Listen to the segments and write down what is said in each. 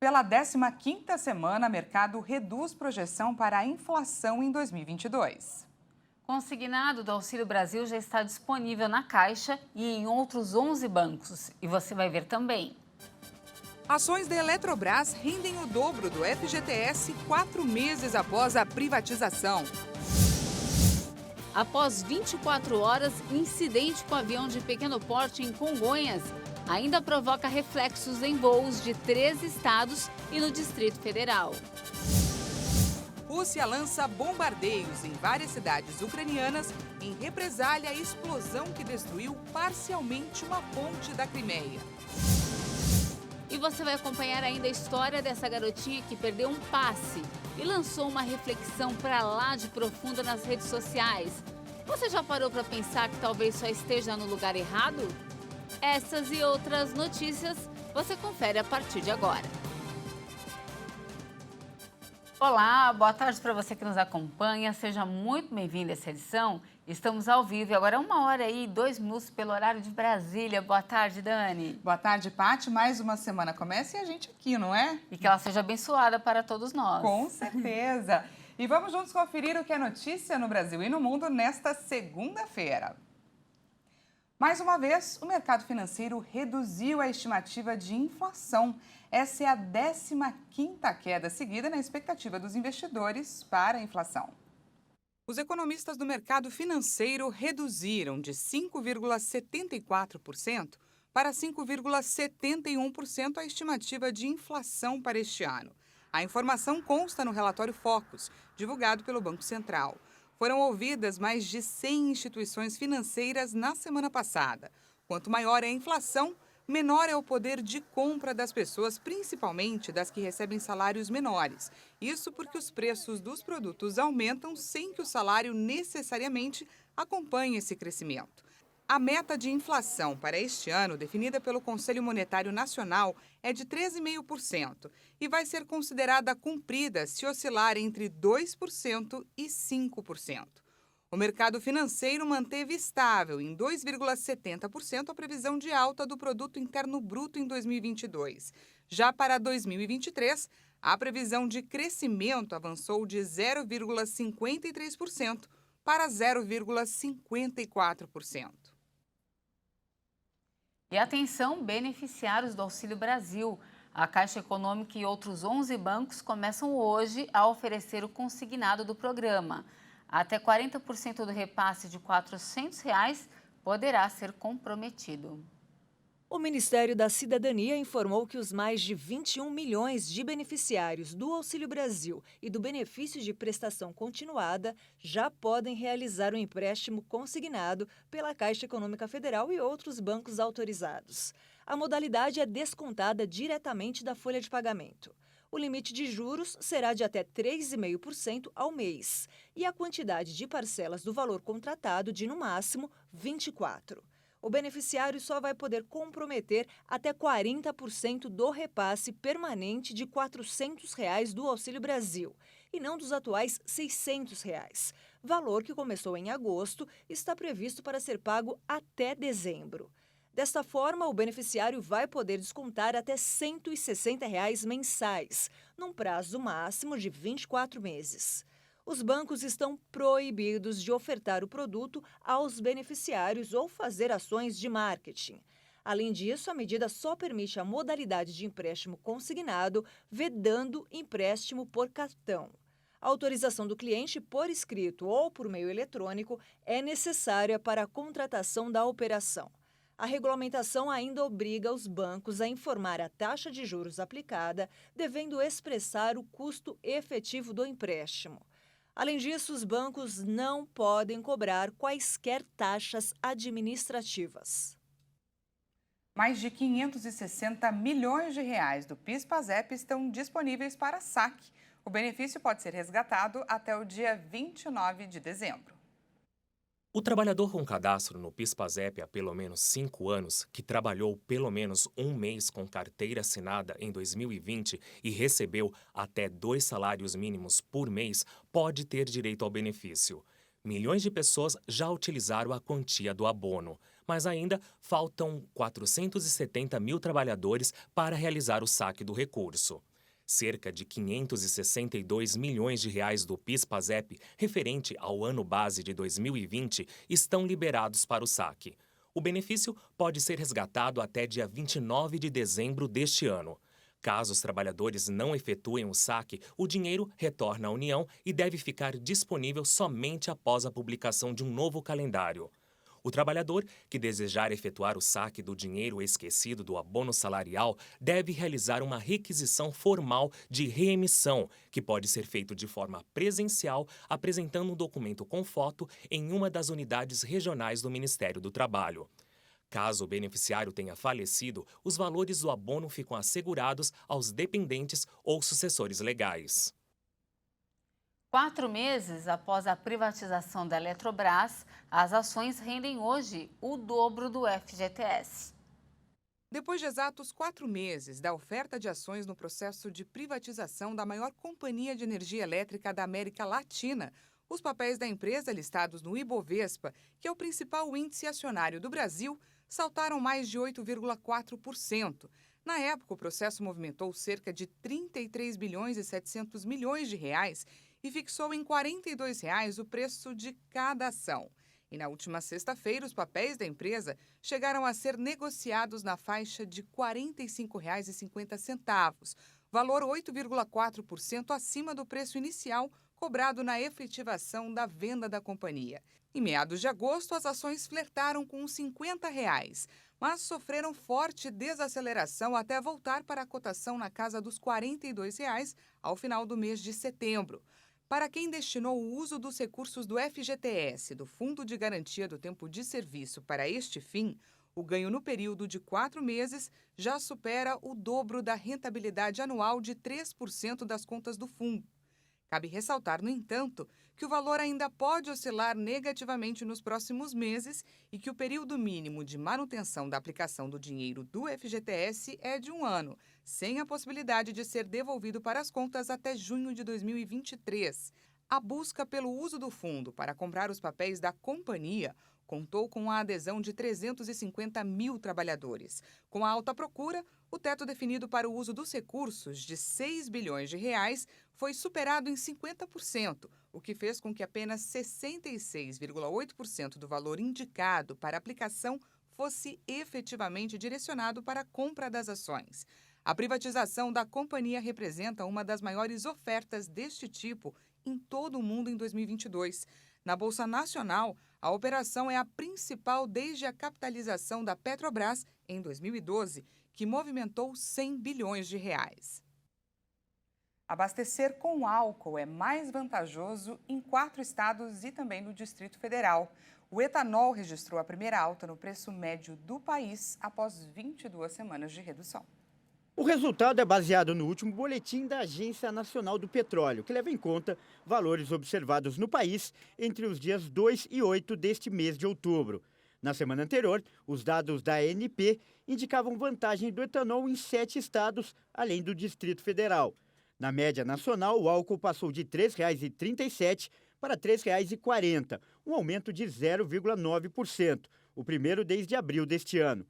Pela 15ª semana, o mercado reduz projeção para a inflação em 2022. Consignado do Auxílio Brasil já está disponível na Caixa e em outros 11 bancos. E você vai ver também. Ações da Eletrobras rendem o dobro do FGTS 4 meses após a privatização. Após 24 horas, incidente com avião de pequeno porte em Congonhas ainda provoca reflexos em voos de 3 estados e no Distrito Federal. Rússia lança bombardeios em várias cidades ucranianas em represália à explosão que destruiu parcialmente uma ponte da Crimeia. E você vai acompanhar ainda a história dessa garotinha que perdeu um passe e lançou uma reflexão para lá de profunda nas redes sociais. Você já parou para pensar que talvez só esteja no lugar errado? Essas e outras notícias você confere a partir de agora. Olá, boa tarde para você que nos acompanha. Seja muito bem-vindo a essa edição. Estamos ao vivo e agora é 1h e 2 minutos pelo horário de Brasília. Boa tarde, Dani. Boa tarde, Paty. Mais uma semana começa e a gente aqui, não é? E que ela seja abençoada para todos nós. Com certeza. E vamos juntos conferir o que é notícia no Brasil e no mundo nesta segunda-feira. Mais uma vez, o mercado financeiro reduziu a estimativa de inflação. Essa é a 15ª queda seguida na expectativa dos investidores para a inflação. Os economistas do mercado financeiro reduziram de 5,74% para 5,71% a estimativa de inflação para este ano. A informação consta no relatório Focus, divulgado pelo Banco Central. Foram ouvidas mais de 100 instituições financeiras na semana passada. Quanto maior é a inflação, menor é o poder de compra das pessoas, principalmente das que recebem salários menores. Isso porque os preços dos produtos aumentam sem que o salário necessariamente acompanhe esse crescimento. A meta de inflação para este ano, definida pelo Conselho Monetário Nacional, é de 13,5% e vai ser considerada cumprida se oscilar entre 2% e 5%. O mercado financeiro manteve estável em 2,70% a previsão de alta do Produto Interno Bruto em 2022. Já para 2023, a previsão de crescimento avançou de 0,53% para 0,54%. E atenção, beneficiários do Auxílio Brasil. A Caixa Econômica e outros 11 bancos começam hoje a oferecer o consignado do programa. Até 40% do repasse de R$ 400 poderá ser comprometido. O Ministério da Cidadania informou que os mais de 21 milhões de beneficiários do Auxílio Brasil e do benefício de prestação continuada já podem realizar o empréstimo consignado pela Caixa Econômica Federal e outros bancos autorizados. A modalidade é descontada diretamente da folha de pagamento. O limite de juros será de até 3,5% ao mês e a quantidade de parcelas do valor contratado de, no máximo, 24. O beneficiário só vai poder comprometer até 40% do repasse permanente de R$ 400 do Auxílio Brasil e não dos atuais R$ 600. Valor que começou em agosto e está previsto para ser pago até dezembro. Desta forma, o beneficiário vai poder descontar até R$ 160 mensais, num prazo máximo de 24 meses. Os bancos estão proibidos de ofertar o produto aos beneficiários ou fazer ações de marketing. Além disso, a medida só permite a modalidade de empréstimo consignado, vedando empréstimo por cartão. A autorização do cliente por escrito ou por meio eletrônico é necessária para a contratação da operação. A regulamentação ainda obriga os bancos a informar a taxa de juros aplicada, devendo expressar o custo efetivo do empréstimo. Além disso, os bancos não podem cobrar quaisquer taxas administrativas. Mais de 560 milhões de reais do PIS/PASEP estão disponíveis para saque. O benefício pode ser resgatado até o dia 29 de dezembro. O trabalhador com cadastro no PIS/PASEP há pelo menos 5 anos, que trabalhou pelo menos um mês com carteira assinada em 2020 e recebeu até 2 salários mínimos por mês, pode ter direito ao benefício. Milhões de pessoas já utilizaram a quantia do abono, mas ainda faltam 470 mil trabalhadores para realizar o saque do recurso. Cerca de 562 milhões de reais do PIS/PASEP, referente ao ano base de 2020, estão liberados para o saque. O benefício pode ser resgatado até dia 29 de dezembro deste ano. Caso os trabalhadores não efetuem o saque, o dinheiro retorna à União e deve ficar disponível somente após a publicação de um novo calendário. O trabalhador que desejar efetuar o saque do dinheiro esquecido do abono salarial deve realizar uma requisição formal de reemissão, que pode ser feito de forma presencial, apresentando um documento com foto em uma das unidades regionais do Ministério do Trabalho. Caso o beneficiário tenha falecido, os valores do abono ficam assegurados aos dependentes ou sucessores legais. 4 meses após a privatização da Eletrobras, as ações rendem hoje o dobro do FGTS. Depois de exatos 4 meses da oferta de ações no processo de privatização da maior companhia de energia elétrica da América Latina, os papéis da empresa listados no Ibovespa, que é o principal índice acionário do Brasil, saltaram mais de 8,4%. Na época, o processo movimentou cerca de 33 bilhões e 700 milhões de reais e fixou em R$ 42 o preço de cada ação. E na última sexta-feira, os papéis da empresa chegaram a ser negociados na faixa de R$ 45,50, valor 8,4% acima do preço inicial cobrado na efetivação da venda da companhia. Em meados de agosto, as ações flertaram com os R$ 50, mas sofreram forte desaceleração até voltar para a cotação na casa dos R$ 42 ao final do mês de setembro. Para quem destinou o uso dos recursos do FGTS, do Fundo de Garantia do Tempo de Serviço, para este fim, o ganho no período de 4 meses já supera o dobro da rentabilidade anual de 3% das contas do fundo. Cabe ressaltar, no entanto, que o valor ainda pode oscilar negativamente nos próximos meses e que o período mínimo de manutenção da aplicação do dinheiro do FGTS é de 1 ano, sem a possibilidade de ser devolvido para as contas até junho de 2023. A busca pelo uso do fundo para comprar os papéis da companhia contou com a adesão de 350 mil trabalhadores. Com a alta procura, o teto definido para o uso dos recursos, de R$ 6 bilhões, foi superado em 50%, o que fez com que apenas 66,8% do valor indicado para aplicação fosse efetivamente direcionado para a compra das ações. A privatização da companhia representa uma das maiores ofertas deste tipo em todo o mundo em 2022. Na Bolsa Nacional, a operação é a principal desde a capitalização da Petrobras em 2012, que movimentou 100 bilhões de reais. Abastecer com álcool é mais vantajoso em 4 estados e também no Distrito Federal. O etanol registrou a primeira alta no preço médio do país após 22 semanas de redução. O resultado é baseado no último boletim da Agência Nacional do Petróleo, que leva em conta valores observados no país entre os dias 2 e 8 deste mês de outubro. Na semana anterior, os dados da ANP indicavam vantagem do etanol em 7 estados, além do Distrito Federal. Na média nacional, o álcool passou de R$ 3,37 para R$ 3,40, um aumento de 0,9%, o primeiro desde abril deste ano.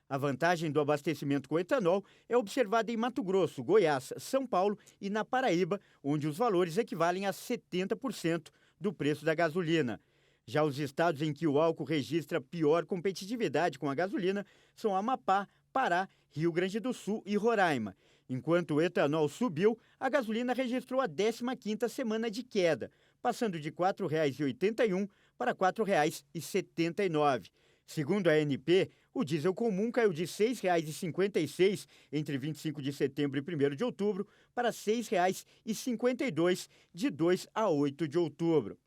A vantagem do abastecimento com etanol é observada em Mato Grosso, Goiás, São Paulo e na Paraíba, onde os valores equivalem a 70% do preço da gasolina. Já os estados em que o álcool registra pior competitividade com a gasolina são Amapá, Pará, Rio Grande do Sul e Roraima. Enquanto o etanol subiu, a gasolina registrou a 15ª semana de queda, passando de R$ 4,81 para R$ 4,79. Segundo a ANP, o diesel comum caiu de R$ 6,56 entre 25 de setembro e 1º de outubro para R$ 6,52 de 2 a 8 de outubro.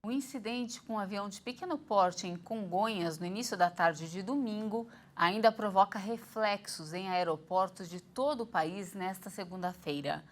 O incidente com um avião de pequeno porte em Congonhas no início da tarde de domingo ainda provoca reflexos em aeroportos de todo o país nesta segunda-feira.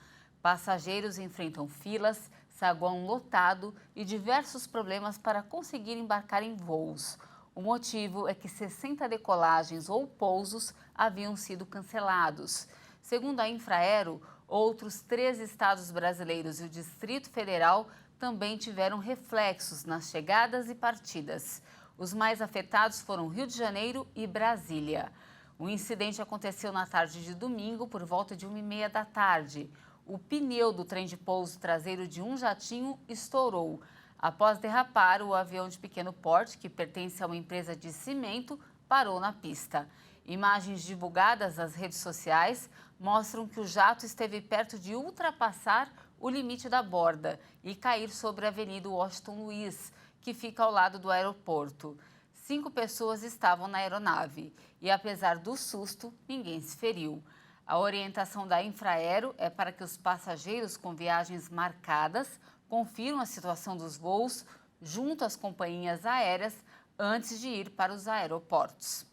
Passageiros enfrentam filas, saguão lotado e diversos problemas para conseguir embarcar em voos. O motivo é que 60 decolagens ou pousos haviam sido cancelados. Segundo a Infraero, outros 3 estados brasileiros e o Distrito Federal também tiveram reflexos nas chegadas e partidas. Os mais afetados foram Rio de Janeiro e Brasília. O incidente aconteceu na tarde de domingo, por volta de 1h30 da tarde. O pneu do trem de pouso traseiro de um jatinho estourou. Após derrapar, o avião de pequeno porte, que pertence a uma empresa de cimento, parou na pista. Imagens divulgadas nas redes sociais mostram que o jato esteve perto de ultrapassar o limite da borda e cair sobre a Avenida Washington Luiz, que fica ao lado do aeroporto. 5 pessoas estavam na aeronave e, apesar do susto, ninguém se feriu. A orientação da Infraero é para que os passageiros com viagens marcadas confiram a situação dos voos junto às companhias aéreas antes de ir para os aeroportos.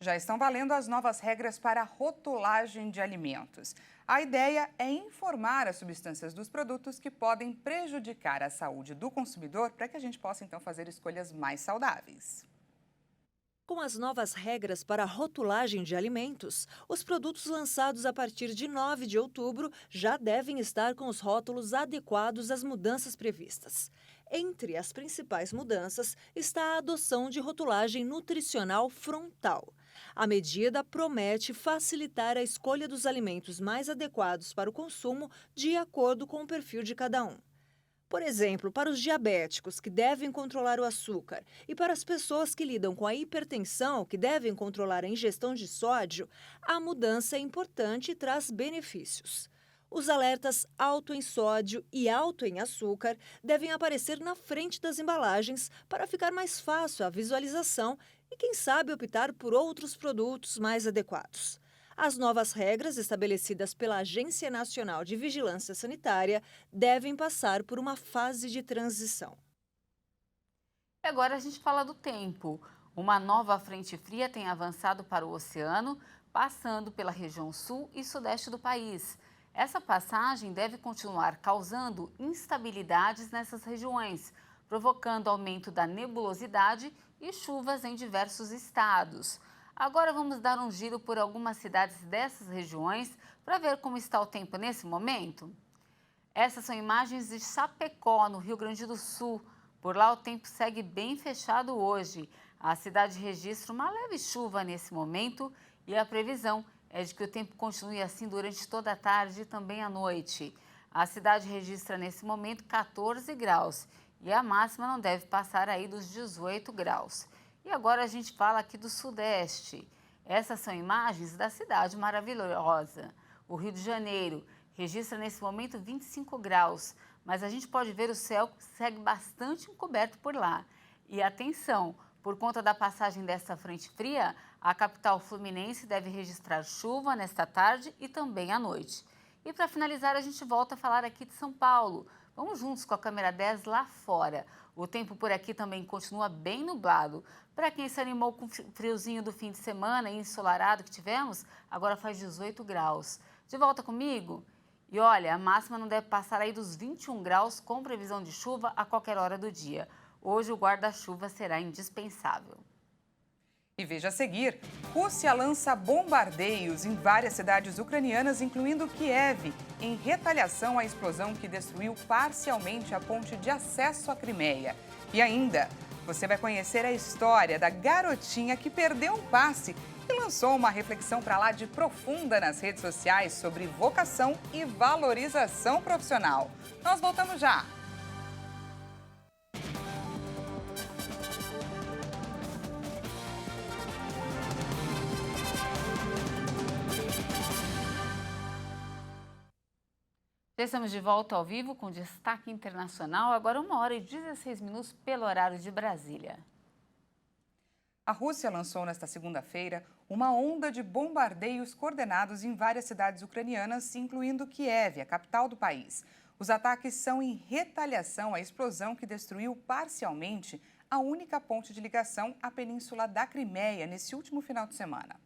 Já estão valendo as novas regras para a rotulagem de alimentos. A ideia é informar as substâncias dos produtos que podem prejudicar a saúde do consumidor para que a gente possa, então, fazer escolhas mais saudáveis. Com as novas regras para a rotulagem de alimentos, os produtos lançados a partir de 9 de outubro já devem estar com os rótulos adequados às mudanças previstas. Entre as principais mudanças está a adoção de rotulagem nutricional frontal. A medida promete facilitar a escolha dos alimentos mais adequados para o consumo de acordo com o perfil de cada um. Por exemplo, para os diabéticos, que devem controlar o açúcar, e para as pessoas que lidam com a hipertensão, que devem controlar a ingestão de sódio, a mudança é importante e traz benefícios. Os alertas alto em sódio e alto em açúcar devem aparecer na frente das embalagens para ficar mais fácil a visualização e, quem sabe, optar por outros produtos mais adequados. As novas regras estabelecidas pela Agência Nacional de Vigilância Sanitária devem passar por uma fase de transição. Agora a gente fala do tempo. Uma nova frente fria tem avançado para o oceano, passando pela região sul e sudeste do país. Essa passagem deve continuar causando instabilidades nessas regiões, provocando aumento da nebulosidade e chuvas em diversos estados. Agora vamos dar um giro por algumas cidades dessas regiões para ver como está o tempo nesse momento. Essas são imagens de Chapecó, no Rio Grande do Sul. Por lá o tempo segue bem fechado hoje. A cidade registra uma leve chuva nesse momento e a previsão é de que o tempo continue assim durante toda a tarde e também à noite. A cidade registra nesse momento 14 graus e a máxima não deve passar aí dos 18 graus. E agora a gente fala aqui do Sudeste. Essas são imagens da cidade maravilhosa. O Rio de Janeiro registra nesse momento 25 graus, mas a gente pode ver o céu que segue bastante encoberto por lá. E atenção, por conta da passagem dessa frente fria, a capital fluminense deve registrar chuva nesta tarde e também à noite. E para finalizar, a gente volta a falar aqui de São Paulo. Vamos juntos com a câmera 10 lá fora. O tempo por aqui também continua bem nublado. Para quem se animou com o friozinho do fim de semana e ensolarado que tivemos, agora faz 18 graus. De volta comigo? E olha, a máxima não deve passar aí dos 21 graus com previsão de chuva a qualquer hora do dia. Hoje o guarda-chuva será indispensável. E veja a seguir, Rússia lança bombardeios em várias cidades ucranianas, incluindo Kiev, em retaliação à explosão que destruiu parcialmente a ponte de acesso à Crimeia. E ainda, você vai conhecer a história da garotinha que perdeu um passe e lançou uma reflexão para lá de profunda nas redes sociais sobre vocação e valorização profissional. Nós voltamos já! Já estamos de volta ao vivo com destaque internacional, agora 1h16 pelo horário de Brasília. A Rússia lançou nesta segunda-feira uma onda de bombardeios coordenados em várias cidades ucranianas, incluindo Kiev, a capital do país. Os ataques são em retaliação à explosão que destruiu parcialmente a única ponte de ligação à península da Crimeia nesse último final de semana.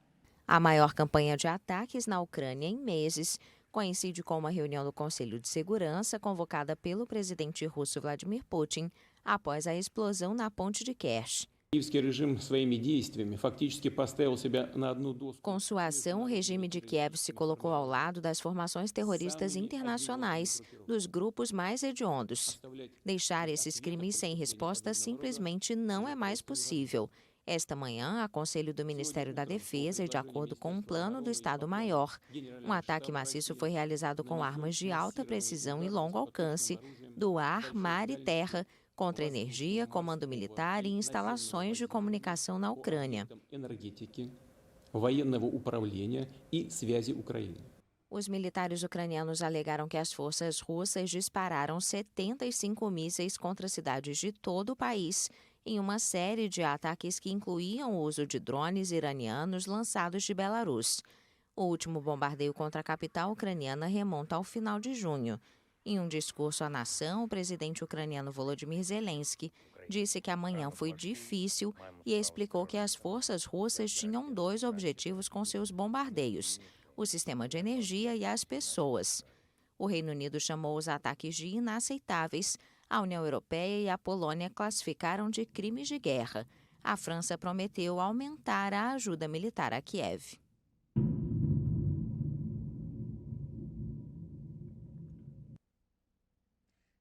A maior campanha de ataques na Ucrânia em meses coincide com uma reunião do Conselho de Segurança convocada pelo presidente russo Vladimir Putin após a explosão na ponte de Kerch. Com sua ação, o regime de Kiev se colocou ao lado das formações terroristas internacionais, dos grupos mais hediondos. Deixar esses crimes sem resposta simplesmente não é mais possível. Esta manhã, a conselho do Ministério da Defesa e de acordo com um plano do Estado-Maior, um ataque maciço foi realizado com armas de alta precisão e longo alcance, do ar, mar e terra, contra energia, comando militar e instalações de comunicação na Ucrânia. Os militares ucranianos alegaram que as forças russas dispararam 75 mísseis contra cidades de todo o país, em uma série de ataques que incluíam o uso de drones iranianos lançados de Belarus. O último bombardeio contra a capital ucraniana remonta ao final de junho. Em um discurso à nação, o presidente ucraniano Volodymyr Zelensky disse que amanhã foi difícil e explicou que as forças russas tinham 2 objetivos com seus bombardeios: o sistema de energia e as pessoas. O Reino Unido chamou os ataques de inaceitáveis. A União Europeia e a Polônia classificaram de crimes de guerra. A França prometeu aumentar a ajuda militar a Kiev.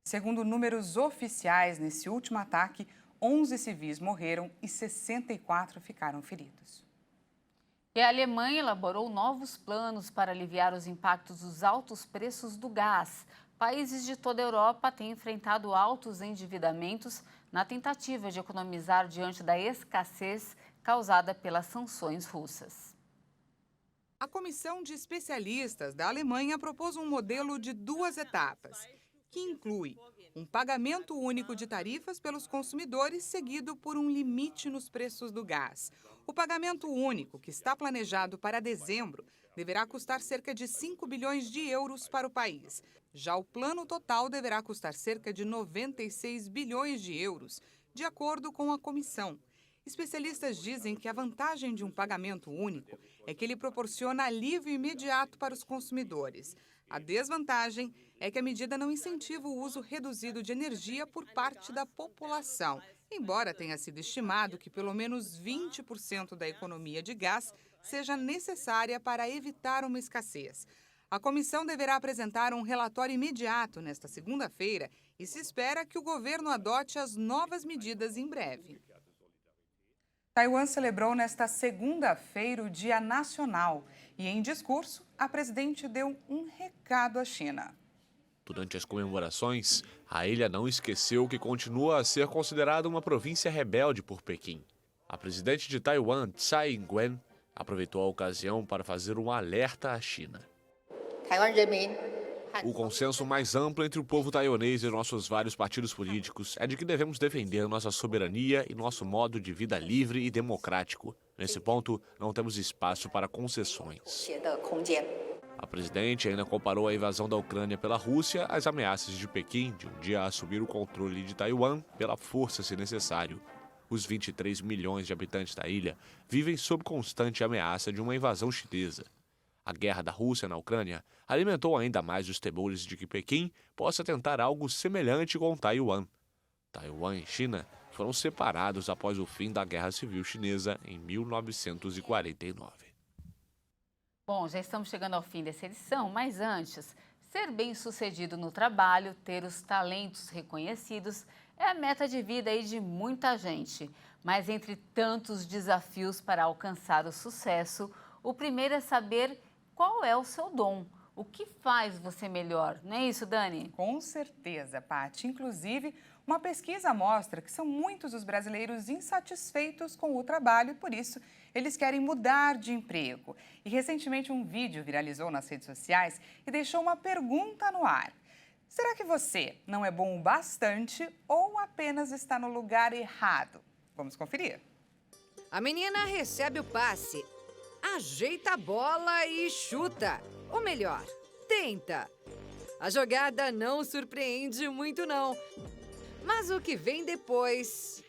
Segundo números oficiais, nesse último ataque, 11 civis morreram e 64 ficaram feridos. E a Alemanha elaborou novos planos para aliviar os impactos dos altos preços do gás. Países de toda a Europa têm enfrentado altos endividamentos na tentativa de economizar diante da escassez causada pelas sanções russas. A comissão de especialistas da Alemanha propôs um modelo de 2 etapas, que inclui um pagamento único de tarifas pelos consumidores, seguido por um limite nos preços do gás. O pagamento único, que está planejado para dezembro, deverá custar cerca de 5 bilhões de euros para o país. Já o plano total deverá custar cerca de 96 bilhões de euros, de acordo com a comissão. Especialistas dizem que a vantagem de um pagamento único é que ele proporciona alívio imediato para os consumidores. A desvantagem é que a medida não incentiva o uso reduzido de energia por parte da população, embora tenha sido estimado que pelo menos 20% da economia de gás seja necessária para evitar uma escassez. A comissão deverá apresentar um relatório imediato nesta segunda-feira e se espera que o governo adote as novas medidas em breve. Taiwan celebrou nesta segunda-feira o Dia Nacional e, em discurso, a presidente deu um recado à China. Durante as comemorações, a ilha não esqueceu que continua a ser considerada uma província rebelde por Pequim. A presidente de Taiwan, Tsai Ing-wen, aproveitou a ocasião para fazer um alerta à China. O consenso mais amplo entre o povo taiwanês e nossos vários partidos políticos é de que devemos defender nossa soberania e nosso modo de vida livre e democrático. Nesse ponto, não temos espaço para concessões. A presidente ainda comparou a invasão da Ucrânia pela Rússia às ameaças de Pequim de um dia assumir o controle de Taiwan pela força se necessário. Os 23 milhões de habitantes da ilha vivem sob constante ameaça de uma invasão chinesa. A guerra da Rússia na Ucrânia alimentou ainda mais os temores de que Pequim possa tentar algo semelhante com Taiwan. Taiwan e China foram separados após o fim da Guerra Civil Chinesa em 1949. Bom, já estamos chegando ao fim dessa edição, mas antes, ser bem-sucedido no trabalho, ter os talentos reconhecidos, é a meta de vida aí de muita gente. Mas entre tantos desafios para alcançar o sucesso, o primeiro é saber qual é o seu dom, o que faz você melhor. Não é isso, Dani? Com certeza, Paty. Inclusive, uma pesquisa mostra que são muitos os brasileiros insatisfeitos com o trabalho e, por isso, eles querem mudar de emprego. E, recentemente, um vídeo viralizou nas redes sociais e deixou uma pergunta no ar. Será que você não é bom o bastante ou apenas está no lugar errado? Vamos conferir. A menina recebe o passe, ajeita a bola e chuta. Ou melhor, tenta. A jogada não surpreende muito, não. Mas o que vem depois?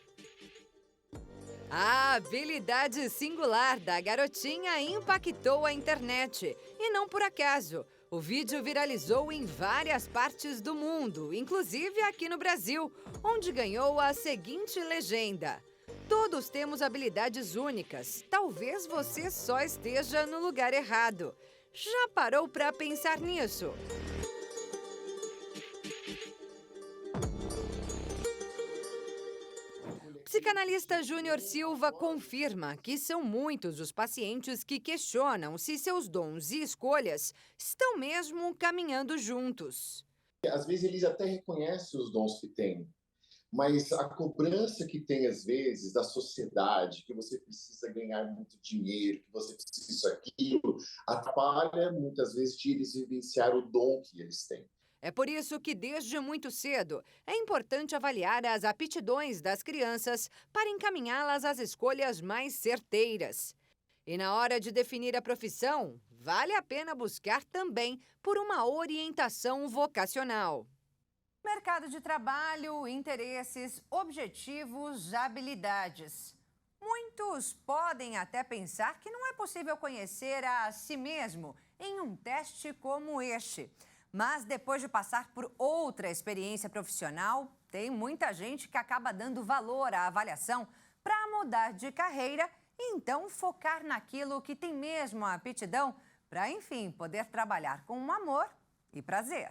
A habilidade singular da garotinha impactou a internet. E não por acaso. O vídeo viralizou em várias partes do mundo, inclusive aqui no Brasil, onde ganhou a seguinte legenda: todos temos habilidades únicas. Talvez você só esteja no lugar errado. Já parou para pensar nisso? psicanalista Júnior Silva confirma que são muitos os pacientes que questionam se seus dons e escolhas estão mesmo caminhando juntos. Às vezes eles até reconhecem os dons que têm, mas a cobrança que tem, às vezes, da sociedade, que você precisa ganhar muito dinheiro, que você precisa isso, aquilo, atrapalha, muitas vezes, de eles vivenciar o dom que eles têm. É por isso que, desde muito cedo, é importante avaliar as aptidões das crianças para encaminhá-las às escolhas mais certeiras. E na hora de definir a profissão, vale a pena buscar também por uma orientação vocacional. Mercado de trabalho, interesses, objetivos, habilidades. Muitos podem até pensar que não é possível conhecer a si mesmo em um teste como este. Mas depois de passar por outra experiência profissional, tem muita gente que acaba dando valor à avaliação para mudar de carreira e então focar naquilo que tem mesmo a aptidão para, enfim, poder trabalhar com amor e prazer.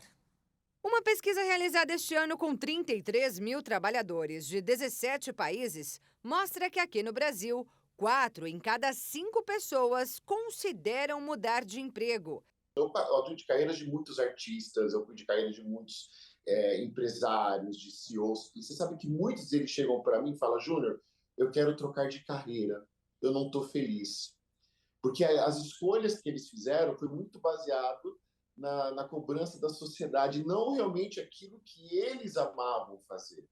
Uma pesquisa realizada este ano com 33 mil trabalhadores de 17 países mostra que aqui no Brasil, 4 em cada 5 pessoas consideram mudar de emprego. Eu atuo de carreiras de muitos artistas, eu fui de carreira de muitos empresários, de CEOs. E você sabe que muitos deles chegam para mim e falam: Júnior, eu quero trocar de carreira, eu não estou feliz. Porque as escolhas que eles fizeram foi muito baseado na cobrança da sociedade, não realmente aquilo que eles amavam fazer.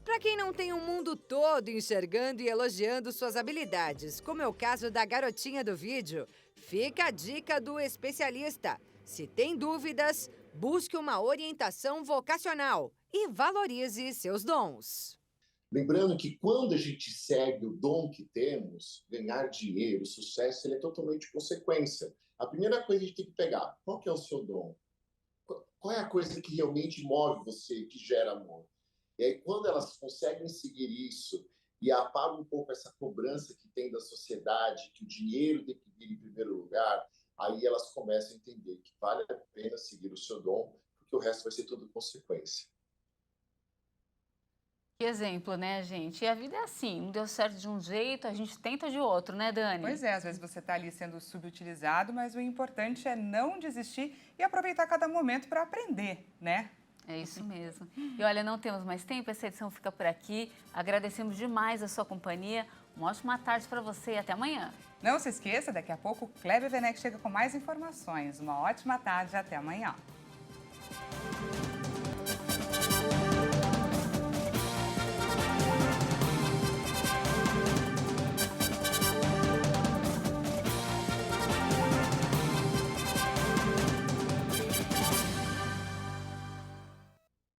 Para quem não tem o mundo todo enxergando e elogiando suas habilidades, como é o caso da garotinha do vídeo, fica a dica do especialista. Se tem dúvidas, busque uma orientação vocacional e valorize seus dons. Lembrando que quando a gente segue o dom que temos, ganhar dinheiro, sucesso, ele é totalmente consequência. A primeira coisa que a gente tem que pegar: qual que é o seu dom? Qual é a coisa que realmente move você, que gera amor? E aí, quando elas conseguem seguir isso e apagam um pouco essa cobrança que tem da sociedade, que o dinheiro tem que vir em primeiro lugar, aí elas começam a entender que vale a pena seguir o seu dom, porque o resto vai ser tudo consequência. Que exemplo, né, gente? E a vida é assim, não deu certo de um jeito, a gente tenta de outro, né, Dani? Pois é, às vezes você está ali sendo subutilizado, mas o importante é não desistir e aproveitar cada momento para aprender, né? É isso mesmo. E olha, não temos mais tempo, essa edição fica por aqui. Agradecemos demais a sua companhia. Uma ótima tarde para você e até amanhã. Não se esqueça, daqui a pouco o Kleber Werneck chega com mais informações. Uma ótima tarde, até amanhã.